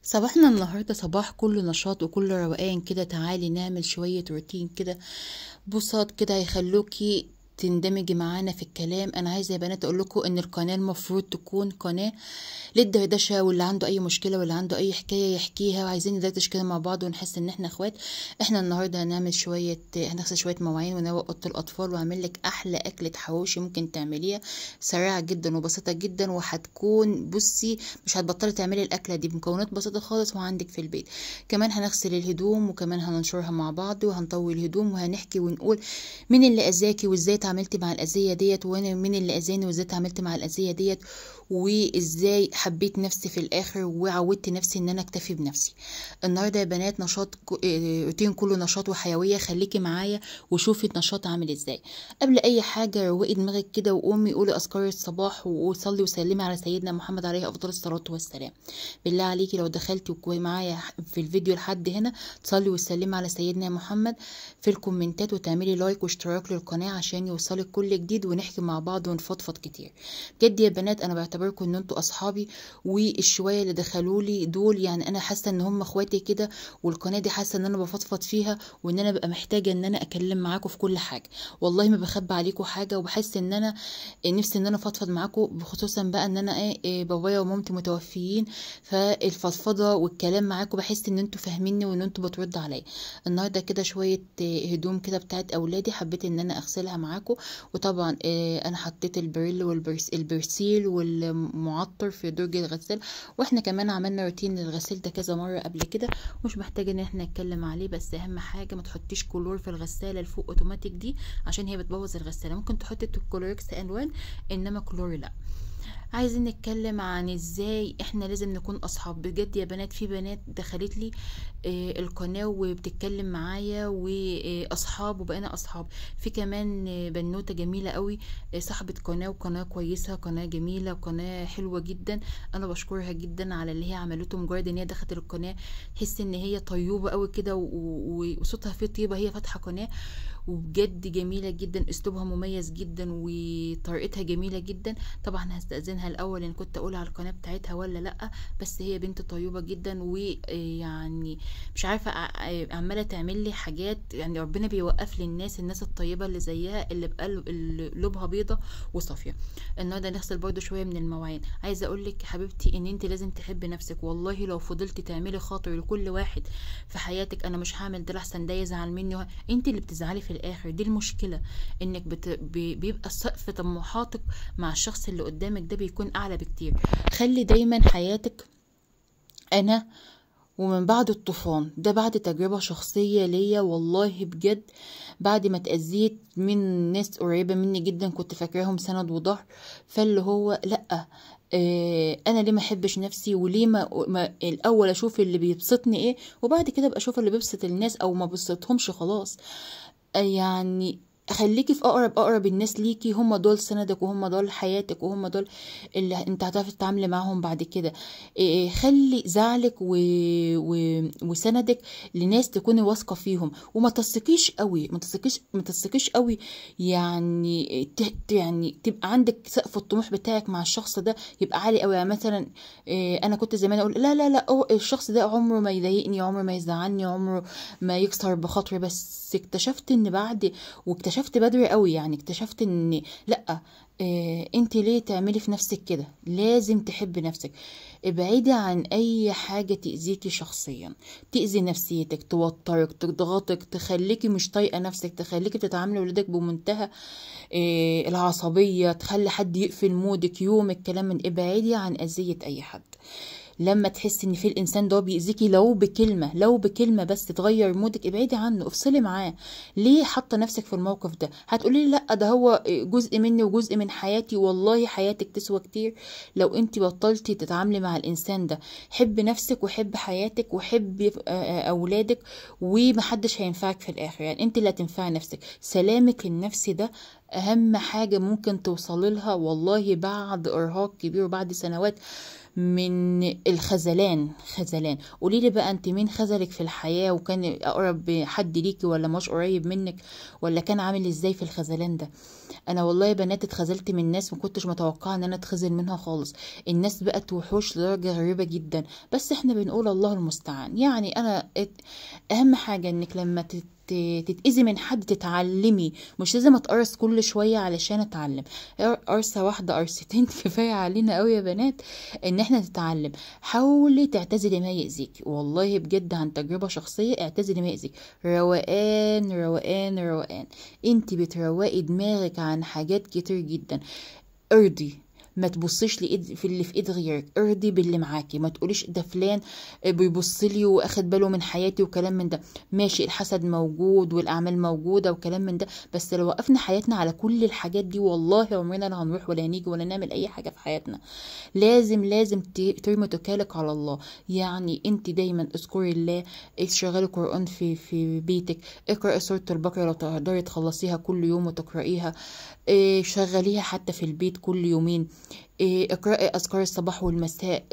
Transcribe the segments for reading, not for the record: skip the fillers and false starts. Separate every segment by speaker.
Speaker 1: صباحنا النهاردة صباح كله نشاط وكله روقان كده. تعالي نعمل شوية روتين كده بساط كده هيخلوكي تندمجي معانا في الكلام. انا عايزه يا بنات اقول لكم ان القناه المفروض تكون قناه للدردشه، واللي عنده اي مشكله واللي عنده اي حكايه يحكيها، وعايزين ندردش كده مع بعض ونحس ان احنا اخوات. احنا النهارده هنغسل شويه مواعين ونروق اوضه الاطفال، واعمل لك احلى اكله حواوشي ممكن تعمليها، سريعه جدا وبسيطه جدا، وهتكون بصي مش هتبطلي تعملي الاكله دي بمكونات بسيطه خالص وعندك في البيت. كمان هنغسل الهدوم وكمان هننشرها مع بعض وهنطوي الهدوم وهنحكي ونقول مين اللي اذاكي وازاي اتعاملتي مع الاذيه ديت، وانا مين اللي اذاني وازاي اتعاملت مع الاذيه ديت، وازاي حبيت نفسي في الاخر وعودت نفسي ان انا اكتفي بنفسي. النهارده يا بنات روتين كله نشاط وحيويه. خليكي معايا وشوفي النشاط عامل ازاي. قبل اي حاجه روقي دماغك كده وقومي قولي اذكار الصباح وصلي وسلمي على سيدنا محمد عليه افضل الصلاه والسلام. بالله عليكي لو دخلتي معايا في الفيديو لحد هنا تصلي وسلمي على سيدنا محمد في الكومنتات، وتعملي لايك واشتراك للقناه عشان يوصلك كل جديد ونحكي مع بعض ونفضفض كتير. بجد يا بنات انا بعتبركم ان انتوا اصحابي، والشويه اللي دخلوا لي دول يعني انا حاسه ان هم اخواتي كده، والقناه دي حاسه ان انا بفضفض فيها، وان انا ببقى محتاجه ان انا اكلم معاكم في كل حاجه. والله ما بخبي عليكم حاجه، وبحس ان انا نفسي ان انا افضفض معاكم، خصوصا بقى ان انا بابايا ومامتي متوفيين، فالفضفضه والكلام معاكم بحس ان انتوا فاهميني وان انتوا بتردوا عليا. النهارده كده شويه هدوم كده بتاعت اولادي حبيت ان انا اغسلها معاكم. وطبعا انا حطيت البريل والبرسيل والمعطر في درج الغسال، واحنا كمان عملنا روتين للغسيل ده كذا مره قبل كده، مش محتاجه ان احنا نتكلم عليه. بس اهم حاجه ما تحطيش كلور في الغساله الفوق اوتوماتيك دي عشان هي بتبوظ الغساله. ممكن تحطي كلوركس الوان انما كلور لا. عايزين نتكلم عن ازاي احنا لازم نكون اصحاب. بجد يا بنات في بنات دخلت لي القناة وبتتكلم معايا واصحاب وبقينا اصحاب. في كمان بنوتة جميلة قوي صاحبة قناة، وقناة كويسة، قناة جميلة، قناة حلوة جدا. انا بشكرها جدا على اللي هي عملته. مجرد ان هي دخلت القناة تحس ان هي طيوبة قوي كده وصوتها فيه طيبة. هي فاتحة قناة وبجد جميلة جدا، اسلوبها مميز جدا وطريقتها جميلة جدا. طبعا هستأذنها الاول ان كنت اقول على القناة بتاعتها ولا لا، بس هي بنت طيبة جدا، ويعني مش عارفة عمالة تعمل لي حاجات. يعني ربنا بيوقف لي الناس الطيبة اللي زيها اللي قلوبها بيضة وصافية. النهارده نغسل برضو شوية من المواعين. عايزة اقول لك يا حبيبتي ان انت لازم تحبي نفسك. والله لو فضلتي تعملي خاطر لكل واحد في حياتك، انا مش هعمل ده لحسن ده يزعل مني، انت اللي بتزعلي في الاخر. دي المشكلة، انك بيبقى سقف طموحاتك مع الشخص اللي قدامك ده بيكون اعلى بكتير. خلي دايما حياتك انا ومن بعد الطوفان ده، بعد تجربة شخصية ليا والله بجد، بعد ما اتأذيت من ناس قريبة مني جدا كنت فاكراهم سند وظهر، فاللي هو لأ، انا ليه ما احبش نفسي؟ وليه ما الاول اشوف اللي بيبسطني ايه، وبعد كده ابقى اشوف اللي بيبسط الناس او ما بيبسطهمش خلاص. يعني خليكي في اقرب الناس ليكي، هم دول سندك وهم دول حياتك وهم دول اللي انت هتعرفي تتعاملي معاهم بعد كده. خلي زعلك وسندك لناس تكوني واثقه فيهم، وما تثقيش قوي، ما تثقيش قوي. يعني يعني تبقى عندك سقف الطموح بتاعك مع الشخص ده يبقى عالي قوي. يعني مثلا انا كنت زمان اقول لا لا لا الشخص ده عمره ما يضايقني، عمره ما يزعلني، عمره ما يكسر بخاطري. بس اكتشفت ان واكتشفت بدري قوي، يعني اكتشفت ان لا، انت ليه تعملي في نفسك كده؟ لازم تحبي نفسك. ابعدي عن اي حاجة تأذيكي شخصيا، تأذي نفسيتك، توترك، تضغطك، تخليكي مش طايقة نفسك، تخليكي تتعاملي ولادك بمنتهى العصبية، تخلي حد يقفل مودك يومك، كلام من ابعدي عن اذية اي حد. لما تحسي ان في الانسان ده بيأذيكي لو بكلمه بس تغير مودك، ابعدي عنه، افصلي معاه. ليه حاطه نفسك في الموقف ده؟ هتقولي لي لا ده هو جزء مني وجزء من حياتي. والله حياتك تسوى كتير لو انت بطلتي تتعاملي مع الانسان ده. حبي نفسك وحبي حياتك وحبي اولادك، ومحدش هينفعك في الاخر، يعني انت اللي هتنفعي نفسك. سلامك النفسي ده اهم حاجه ممكن توصلي لها والله بعد ارهاق كبير وبعد سنوات من الخذلان. قولي لي بقى، انت مين خذلك في الحياة وكان اقرب حد ليكي ولا مش قريب منك، ولا كان عامل ازاي في الخذلان ده؟ انا والله يا بنات اتخذلت من ناس ما كنتش متوقعه ان انا اتخذل منها خالص. الناس بقت وحوش لدرجه غريبه جدا، بس احنا بنقول الله المستعان. يعني اهم حاجه انك لما تتأذي من حد تتعلمي، مش لازم اتقرص كل شوية علشان اتعلم. قرصة واحدة قرصتين كفاية علينا قوي يا بنات ان احنا نتعلم. حاولي تعتزلي ما يأذيك، والله بجد عن تجربة شخصية، اعتزلي ما يأذيك. روقان روقان روقان، انت بتروقي دماغك عن حاجات كتير جدا. ارضي، ما تبصيش في اللي في ايد غيرك، ارضي باللي معاكي. ما تقوليش ده فلان بيبص لي واخد باله من حياتي وكلام من ده. ماشي، الحسد موجود والاعمال موجوده وكلام من ده، بس لو وقفنا حياتنا على كل الحاجات دي والله عمرنا لا هنروح ولا هنيجي ولا نعمل اي حاجه في حياتنا. لازم ترمي توكالك على الله. يعني انت دايما اذكري الله، اشغلي قرآن في بيتك، اقرأي سورة البقرة لو تقدري تخلصيها كل يوم وتقرأيها. شغليها حتى في البيت كل يومين. اقرأي أذكار الصباح والمساء.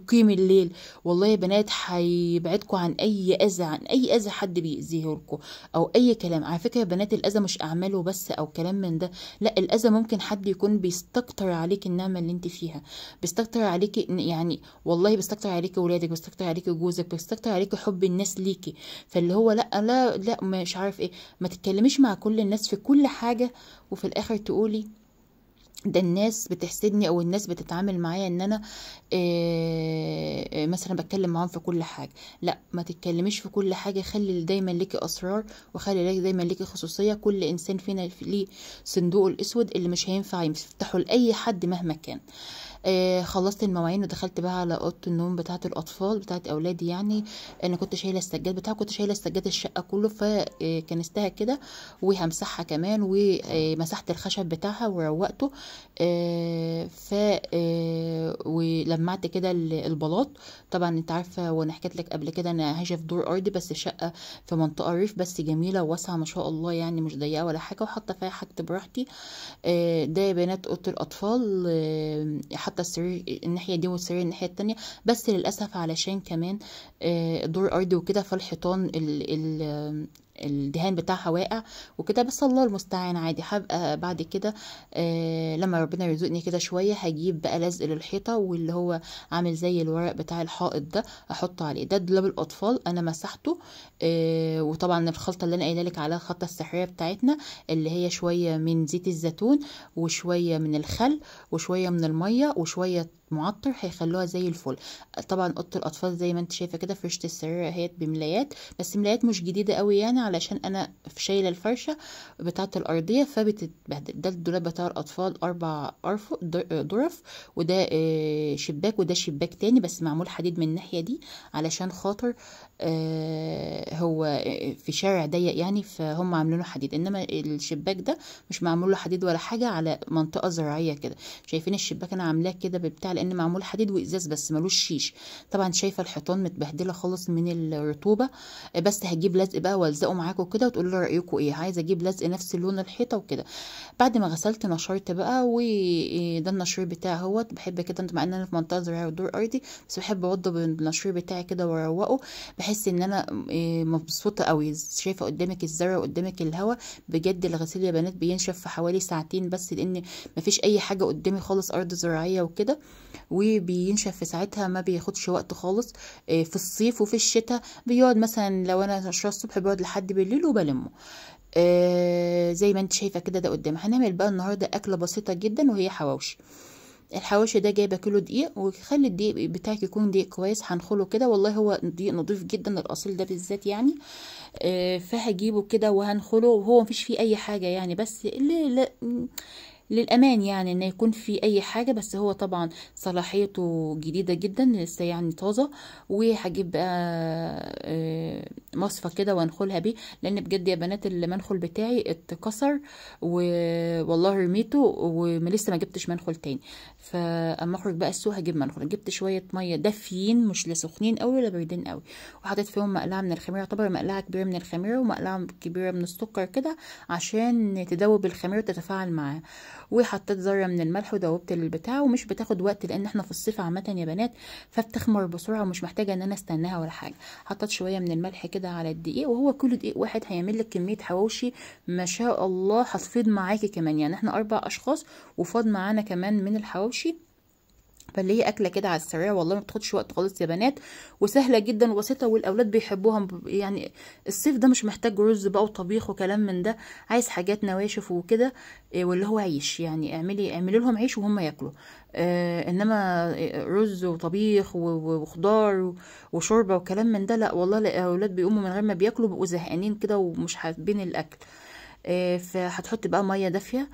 Speaker 1: قيمي الليل. والله يا بنات هيبعدكم عن أي أذى، عن أي أذى حد بيأذيه لكم أو أي كلام. على فكرة يا بنات، الأذى مش أعماله بس أو كلام من ده، لا، الأذى ممكن حد يكون بيستكتر عليك النعمة اللي انت فيها، بيستكتر عليكي، يعني والله بيستكتر عليكي ولادك، بيستكتر عليكي جوزك، بيستكتر عليكي حب الناس ليكي. فاللي هو لا لا لا، مش عارف ايه، ما تتكلميش مع كل الناس في كل حاجة وفي الآخر تقولي ده الناس بتحسدني او الناس بتتعامل معايا ان انا مثلا بتكلم معاهم في كل حاجه. لا، ما تتكلميش في كل حاجه، خلي دايما ليكي اسرار، وخلي دايما ليكي خصوصيه. كل انسان فينا ليه صندوقه الاسود اللي مش هينفع يفتحه لاي حد مهما كان. خلصت المواعين ودخلت بقى على اوضه النوم بتاعه الاطفال بتاعه اولادي. يعني انا كنت شايله السجاد بتاعه، كنت شايله السجاد الشقه كله، فكنستها كده وهمسحها كمان، ومسحت الخشب بتاعها وروقته. ف ولمعت كده البلاط. طبعا انت عارفه وانا حكيت لك قبل كده انا عايشه في دور ارضي، بس الشقه في منطقه ريف، بس جميله وواسعه ما شاء الله، يعني مش ضيقه ولا حاجه، وحاطه فيها حاجتي براحتي. ده يا بنات اوضه الاطفال. حتى السرير الناحيه دي والسرير الناحيه التانية، بس للاسف علشان كمان دور ارضي وكده، فالحيطان الدهان بتاعها واقع وكده. بس الله المستعان، عادي. هبقى بعد كده لما ربنا يرزقني كده شويه هجيب بقى لزق للحيطه، واللي هو عامل زي الورق بتاع الحائط ده احطه عليه. ده دولاب الاطفال انا مسحته. وطبعا الخلطه اللي انا قايله لك عليها، الخلطه السحريه بتاعتنا، اللي هي شويه من زيت الزيتون وشويه من الخل وشويه من الميه وشويه معطر، هيخلوها زي الفل. طبعا اوضه الاطفال زي ما انت شايفه كده، فرشه السرير اهيت بملايات، بس ملايات مش جديده قوي يعني، علشان انا شايله الفرشه بتاعه الارضيه فبتتبهدل. ده الدولاب بتاع الاطفال 4 ظرف، وده شباك، وده شباك تاني بس معمول حديد من الناحيه دي، علشان خاطر هو في شارع ضيق يعني، فهم عاملينه حديد. انما الشباك ده مش معمول له حديد ولا حاجه، على منطقه زراعيه كده. شايفين الشباك انا عاملاه كده بتاع، لان معمول حديد وازاز بس ملوش شيش. طبعا شايفه الحيطان متبهدله خالص من الرطوبه. بس هجيب لزق بقى والزقه معاكم كده وتقولوا لي رايكم ايه. عايزه اجيب لزق نفس لون الحيطه وكده. بعد ما غسلت نشرت بقى، وده النشير بتاعي اهوت. بحب كده، مع ان انا في منطقه زراعيه ودور ارضي، بس بحب اوضب النشير بتاعي كده واروقه، بحس ان انا مبسوطه قوي. شايفه قدامك الزرع قدامك الهوا. بجد الغسيل يا بنات بينشف في حوالي ساعتين بس، لان مفيش اي حاجه قدامي خالص، ارض زراعيه وكده، وبينشف في ساعتها، ما بياخدش وقت خالص. في الصيف وفي الشتاء بيقعد مثلا، لو انا نشره الصبح بيقعد لحد بالليل وبلمه. زي ما انت شايفه كده. ده قدامي. هنعمل بقى النهارده اكله بسيطه جدا وهي حواوشي. الحواوشي ده جايبه كيلو دقيق، وخلي الدقيق بتاعك يكون دقيق كويس، هنخله كده. والله هو دقيق نضيف جدا، الاصيل ده بالذات يعني. فهجيبه كده وهنخله، وهو مفيش فيه اي حاجه يعني، بس للأمان يعني ان يكون في اي حاجة. بس هو طبعا صلاحيته جديدة جدا لسه يعني طازة. وهجيب بقى مصفى كده وانخلها بيه، لان بجد يا بنات المنخل بتاعي اتكسر والله رميته، ولسه ما جبتش منخل تاني. فاما اخرج بقى السوق هجيب منخل. جبت شوية مية دافيين، مش لا سخنين قوي ولا باردين قوي، وحطيت فيهم مقلعة من الخميرة. طبعا مقلعة كبيرة من الخميرة ومقلعة كبيرة من السكر كده، عشان تدوب الخميرة وتتفاعل معاها. وحطيت ذره من الملح ودوبت البتاع، ومش بتاخد وقت لان احنا في الصيف عامه يا بنات، فبتخمر بسرعه ومش محتاجه ان انا استناها ولا حاجه. حطيت شويه من الملح كده على الدقيق، وهو كل دقيق واحد هيعمل لك كميه حواوشي ما شاء الله هتفيض معاكي كمان. يعني احنا 4 اشخاص وفاض معانا كمان من الحواوشي. فاللي هي اكله كده على السريع والله، ما بتاخدش وقت خالص يا بنات، وسهله جدا وبسيطه، والاولاد بيحبوها. يعني الصيف ده مش محتاج رز بقى وطبيخ وكلام من ده، عايز حاجات نواشف وكده، واللي هو عيش. يعني اعملي لهم عيش وهم ياكلوا. انما رز وطبيخ وخضار وشوربه وكلام من ده لا والله، الاولاد بيقوموا من غير ما بياكلوا، بيبقوا زهقانين كده ومش حابين الاكل. فهتحطي بقى ميه دافيه،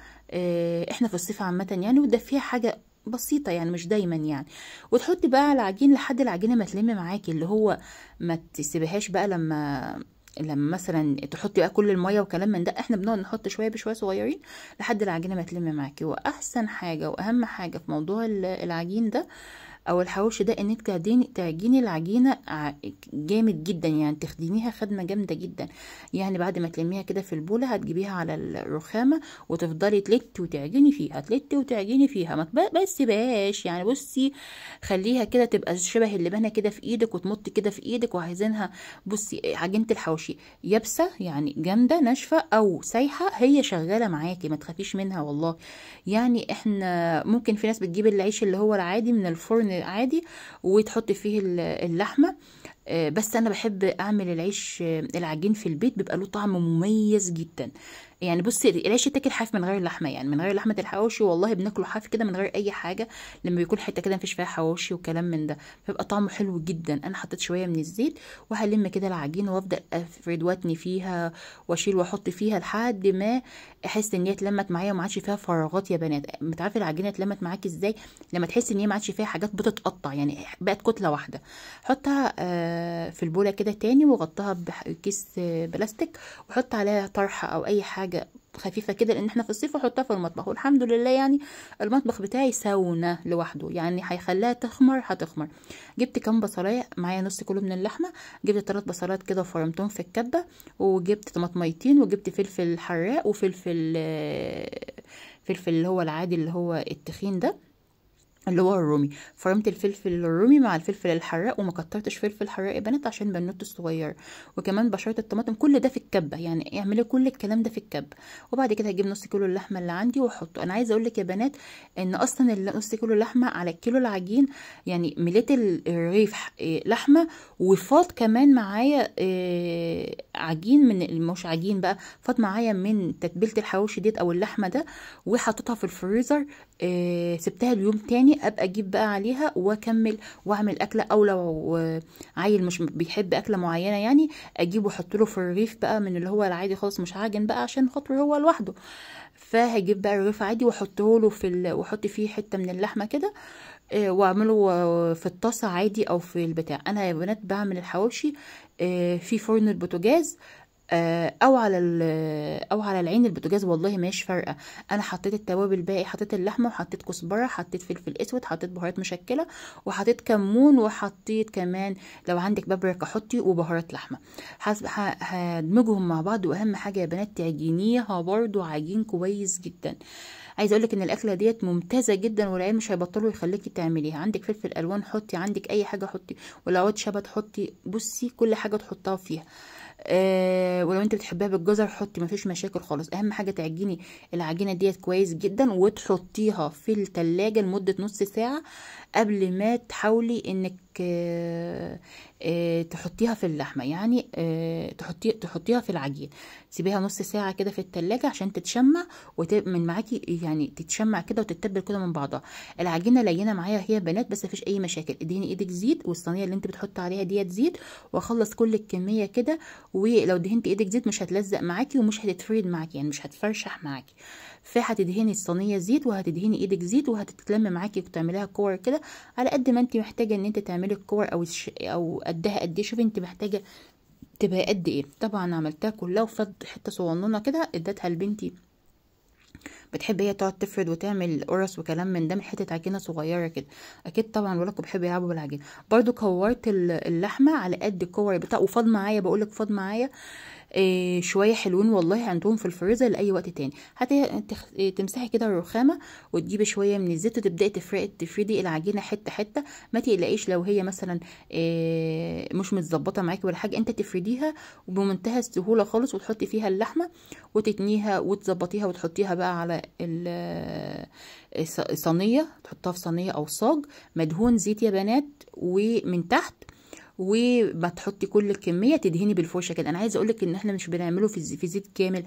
Speaker 1: احنا في الصيف عامه يعني، وتدفيها حاجه بسيطة يعني مش دايما يعني. وتحطي بقى على العجين لحد العجينة ما تلم معاكي، اللي هو ما تسيبهاش بقى لما مثلا تحطي بقى كل المية وكلام من ده، احنا بنقعد نحط شوية بشوية صغيرين لحد العجينة ما تلم معاكي. واحسن حاجة واهم حاجة في موضوع العجين ده او الحواوشي ده، انك تعجيني العجينه جامد جدا، يعني تخدميها خدمه جامده جدا. يعني بعد ما تلميها كده في البوله، هتجيبيها على الرخامه وتفضلي تلتي وتعجني فيها، تلتي وتعجني فيها، ما تسيبهاش يعني. بصي خليها كده تبقى شبه اللبانه كده في ايدك، وتمطي كده في ايدك. وعايزينها بصي عجينه الحواوشي يابسه يعني جامده ناشفه او سايحه، هي شغاله معاكي ما تخافيش منها والله. يعني احنا ممكن في ناس بتجيب العيش اللي هو العادي من الفرن عادي وتحط فيه اللحمه، بس انا بحب اعمل العيش العجين في البيت، بيبقى له طعم مميز جدا. يعني بصي العيش يتاكل حاف من غير اللحمه، يعني من غير لحمه الحواوشي والله بناكله حاف كده من غير اي حاجه، لما بيكون حته كده مفيش فيها حواوشي وكلام من ده، بيبقى طعمه حلو جدا. انا حطيت شويه من الزيت وهلم كده العجين وافضل افرد واتني فيها واشيل واحط فيها لحد ما احس ان هي اتلمت معايا وما عادش فيها فراغات. يا بنات بتعرفي العجينه اتلمت معاكي ازاي؟ لما تحسي ان هي ما عادش فيها حاجات بتتقطع، يعني بقت كتله واحده. حطها في البوله كده تاني وغطها بكيس بلاستيك، وحط عليها طرحه او اي حاجه خفيفه كده، لان احنا في الصيف، وحطها في المطبخ. والحمد لله يعني المطبخ بتاعي ساونا لوحده، يعني هيخليها تخمر هتخمر. جبت كام بصلايه معايا، نص كيلو من اللحمه، جبت 3 بصلات كده وفرمتهم في الكبه، وجبت طماطميتين، وجبت فلفل حراق وفلفل فلفل اللي هو العادي اللي هو التخين ده اللي هو الرومي. فرمت الفلفل الرومي مع الفلفل الحراق، وما كترتش فلفل حراق يا بنات عشان بنوت الصغير. وكمان بشرت الطماطم، كل ده في الكبه، يعني اعملي كل الكلام ده في الكبه. وبعد كده هجيب نص كيلو اللحمه اللي عندي واحطه. انا عايزه اقول لك يا بنات ان اصلا نص كيلو لحمه على الكيلو العجين، يعني مليت الرغيف لحمه، وفاض كمان معايا عجين من مش عجين بقى، فاض معايا من تتبيله الحواوشي ديت او اللحمه ده، وحطيتها في الفريزر. سبتها اليوم تاني ابقى اجيب بقى عليها واكمل واعمل اكله. او لو عيل مش بيحب اكله معينه يعني، اجيبه واحط له في الرغيف بقى من اللي هو العادي خالص، مش عاجن بقى عشان خاطر هو لوحده. فهجيب بقى الرغيف عادي واحطه له واحط فيه حته من اللحمه كده، واعمله في الطاسه عادي او في البتاع. انا يا بنات بعمل الحواوشي في فرن البوتاجاز، او على العين البوتاجاز، والله ماش فارقه. انا حطيت التوابل الباقي، حطيت اللحمه وحطيت كزبره، حطيت فلفل اسود، حطيت بهارات مشكله، وحطيت كمون، وحطيت كمان لو عندك بابريكا حطي، وبهارات لحمه. هدمجهم مع بعض. واهم حاجه يا بنات تعجنيها برضو عجين كويس جدا. عايزه اقول لك ان الاكله ديت ممتازه جدا، والعيال مش هيبطلوا يخليكي تعمليها. عندك فلفل الوان حطي، عندك اي حاجه حطي، ولو عود شبت حطي، بصي كل حاجه تحطها فيها. ولو انت بتحبها بالجزر حطي، مفيش مشاكل خالص. اهم حاجه تعجني العجينه ديت كويس جدا، وتحطيها في التلاجة لمده نص ساعه قبل ما تحاولي انك تحطيها في اللحمه. يعني تحطيها في العجين، سيبيها نص ساعه كده في التلاجة عشان تتشمع من معاكي، يعني تتشمع كده وتتبل كده من بعضها. العجينه لينه معايا هي بنات، بس مفيش اي مشاكل. ادهني ايدك زيت، والصينيه اللي انت بتحط عليها ديت زيت، واخلص كل الكميه كده. ولو دهنتي ايدك زيت مش هتلزق معاكي ومش هتتفرد معاكي، يعني مش هتفرشح معاكي. فهتدهني الصينيه زيت، وهتدهني ايدك زيت، وهتتلم معاكي وتعمليها كور كده على قد ما انت محتاجه ان انت تعملي الكور، او قدها قد ايه. شوفي انت محتاجه تبقى قد ايه. طبعا عملتها كلها وفض حته صغنونه كده، اديتها لبنتي بتحب هي تقعد تفرد وتعمل قرص وكلام من ده، من حته عجينه صغيره كده. اكيد طبعا ولكم بيحبوا يلعبوا بالعجين. برضو كورت اللحمه على قد الكور بتاع، وفاض معايا، بقول لك فاض معايا شويه حلوين والله، عندهم في الفريزر لاي وقت تاني. تمسحي كده الرخامه وتجيبي شويه من الزيت وتبداي تفردي العجينه حته حته. ما تقلقيش لو هي مثلا مش متظبطه معاكي ولا حاجه، انت تفرديها وبمنتهى السهوله خالص، وتحطي فيها اللحمه وتتنيها وتظبطيها وتحطيها بقى على صينيه، تحطها في صينيه او صاج مدهون زيت يا بنات ومن تحت، وما تحطي كل الكميه، تدهني بالفرشه كده. انا عايزه اقولك ان احنا مش بنعمله في زيت كامل،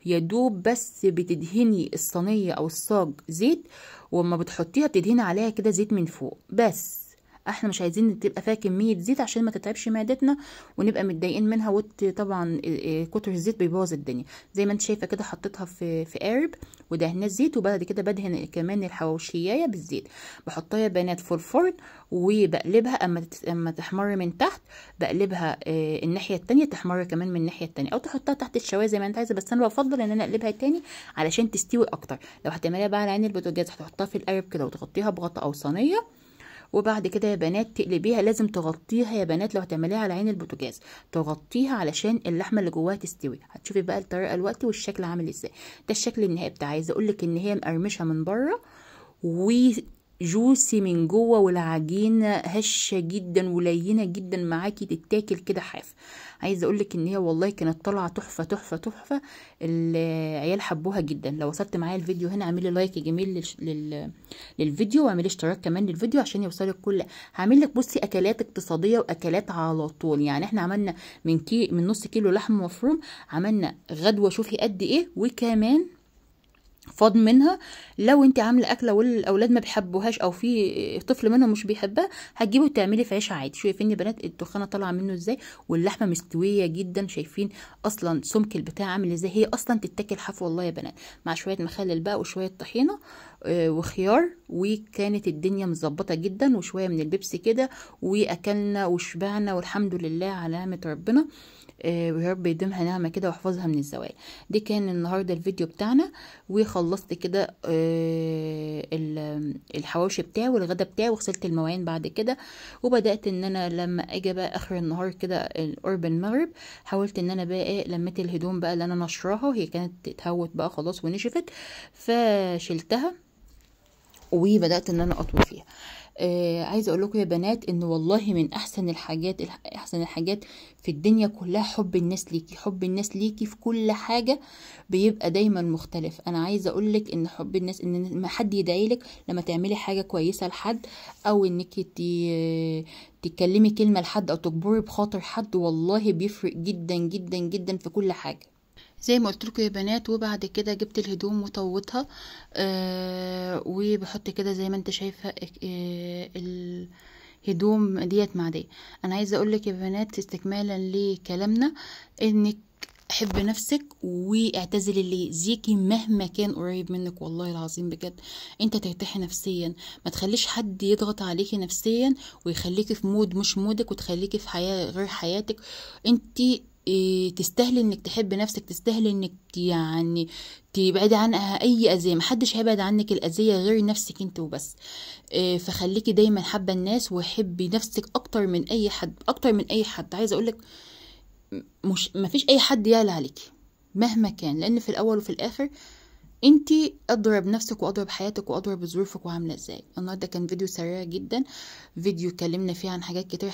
Speaker 1: يا دوب بس بتدهني الصينيه او الصاج زيت، وما بتحطيها بتدهني عليها كده زيت من فوق بس. احنا مش عايزين تبقى فيها كميه زيت عشان ما تتعبش معدتنا ونبقى متضايقين منها، طبعا كتر الزيت بيبوظ الدنيا. زي ما انت شايفه كده حطيتها في قارب ودهناه الزيت، وبعد كده بدهن كمان الحواوشيايه بالزيت، بحطها يا بنات في الفرن وبقلبها. اما تحمر من تحت بقلبها الناحيه التانية تحمر كمان من الناحيه التانية، او تحطها تحت الشوايه زي ما انت عايزه، بس انا بفضل ان انا اقلبها تاني علشان تستوي اكتر. لو هتعمليها بقى على عين البوتاجاز هتحطها في القارب كده وتغطيها بغطا او صينيه، وبعد كده يا بنات تقلبيها. لازم تغطيها يا بنات لو هتعمليها على عين البوتاجاز، تغطيها علشان اللحمه اللي جواها تستوي. هتشوفي بقى الطريقه دلوقتي والشكل عامل ازاي. ده الشكل النهائي بتاعي. عايزه اقول لك ان هي مقرمشه من بره وجوسي من جوه، والعجينه هشه جدا ولينه جدا معاكي، تتاكل كده حاف. عايزه اقول لك ان هي والله كانت طالعه تحفه تحفه تحفه. العيال حبوها جدا. لو وصلت معايا الفيديو هنا اعملي لايك جميل للفيديو، واعملي اشتراك كمان للفيديو عشان يوصلك كل. هعمل لك بصي اكلات اقتصاديه واكلات على طول. يعني احنا عملنا من نص كيلو لحم مفروم، عملنا غدوه شوفي قد ايه، وكمان فاض منها. لو انت عامله اكله والاولاد ما بيحبوهاش او في طفل منهم مش بيحبها، هتجيبه وتعملي في عيش عادي. شايفين يا بنات الدخانه طالعه منه ازاي، واللحمه مستويه جدا. شايفين اصلا سمك البتاع عامل ازاي، هي اصلا تتاكل حاف والله يا بنات، مع شويه مخلل بقى وشويه طحينه وخيار، وكانت الدنيا مظبطه جدا، وشويه من البيبسي كده، واكلنا وشبعنا والحمد لله على نعمه ربنا. ويا رب يديمها نعمه كده ويحفظها من الزوال. دي كان النهارده الفيديو بتاعنا، وخلصت كده الحواوشي بتاعي والغدا بتاعي، وغسلت المواعين بعد كده. وبدات ان انا لما اجي بقى اخر النهار كده قرب المغرب، حاولت ان انا بقى لميت الهدوم بقى اللي انا نشراها، وهي كانت اتهوت بقى خلاص ونشفت، فشلتها وبدات ان انا اطوي فيها. عايزه اقول لكم يا بنات ان والله من احسن الحاجات في الدنيا كلها حب الناس ليكي. حب الناس ليكي في كل حاجه بيبقى دايما مختلف. انا عايزه اقول لك ان حب الناس، ان ما حد يدعي لك لما تعملي حاجه كويسه لحد، او انك تكلمي كلمه لحد او تجبري بخاطر حد، والله بيفرق جدا جدا جدا في كل حاجه زي ما قلت لكم يا بنات. وبعد كده جبت الهدوم وطوتها وبحط كده زي ما انت شايفه الهدوم ديت مع دي. انا عايزه اقول لك يا بنات استكمالا لكلامنا، انك حب نفسك واعتزلي اللي يأذيكي مهما كان قريب منك. والله العظيم بجد انت ترتاحي نفسيا. ما تخليش حد يضغط عليكي نفسيا ويخليكي في مود مش مودك، وتخليكي في حياة غير حياتك. انت تستاهلي انك تحب نفسك، تستاهلي انك يعني تبعدي عنها اي اذيه. محدش هيبعد عنك الاذيه غير نفسك انت وبس. فخليكي دايما حابه الناس، وحبي نفسك اكتر من اي حد، اكتر من اي حد. عايزه اقولك مش مفيش اي حد يعلى عليكي مهما كان، لان في الاول وفي الاخر انتي ادرى بنفسك وادرى بحياتك وادرى بظروفك وعامله ازاي. النهارده كان فيديو سريع جدا، فيديو اتكلمنا فيه عن حاجات كتير.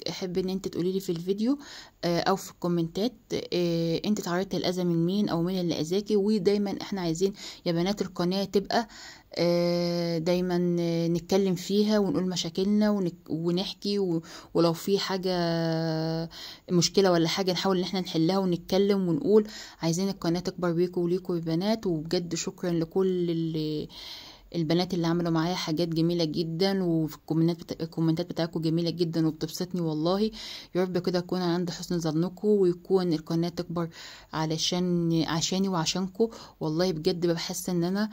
Speaker 1: احب ان انت تقولي لي في الفيديو او في الكومنتات انت تعرضتي الاذى من مين او مين اللي اذاكي. ودايما احنا عايزين يا بنات القناه تبقى دايما نتكلم فيها ونقول مشاكلنا ونحكي، ولو في حاجة مشكلة ولا حاجة نحاول ان احنا نحلها ونتكلم ونقول. عايزين القناة تكبر بيكم وليكم يا بنات. وبجد شكرا لكل البنات اللي عملوا معايا حاجات جميله جدا، وفي الكومنتات بتاعتكم جميله جدا وبتبسطني والله. يا رب كده اكون عند حسن ظنكم، ويكون القناه تكبر عشاني وعشانكم. والله بجد بحس ان انا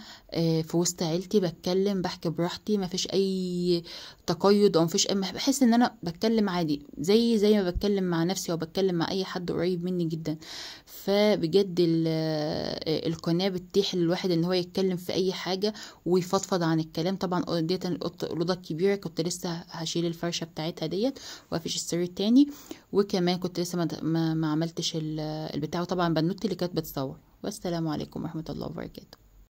Speaker 1: في وسط عيلتي بتكلم بحكي براحتي، ما فيش اي تقيد او مفيش بحس ان انا بتكلم عادي زي ما بتكلم مع نفسي او بتكلم مع اي حد قريب مني جدا. فبجد القناه بتتيح للواحد ان هو يتكلم في اي حاجه نفضفض عن الكلام. طبعا ديت الاوضه الكبيره، كنت لسه هشيل الفرشه بتاعتها ديت وافش السرير تاني، وكمان كنت لسه ما عملتش البتاع. طبعا بنوتي اللي كانت بتصور. والسلام عليكم ورحمه الله وبركاته.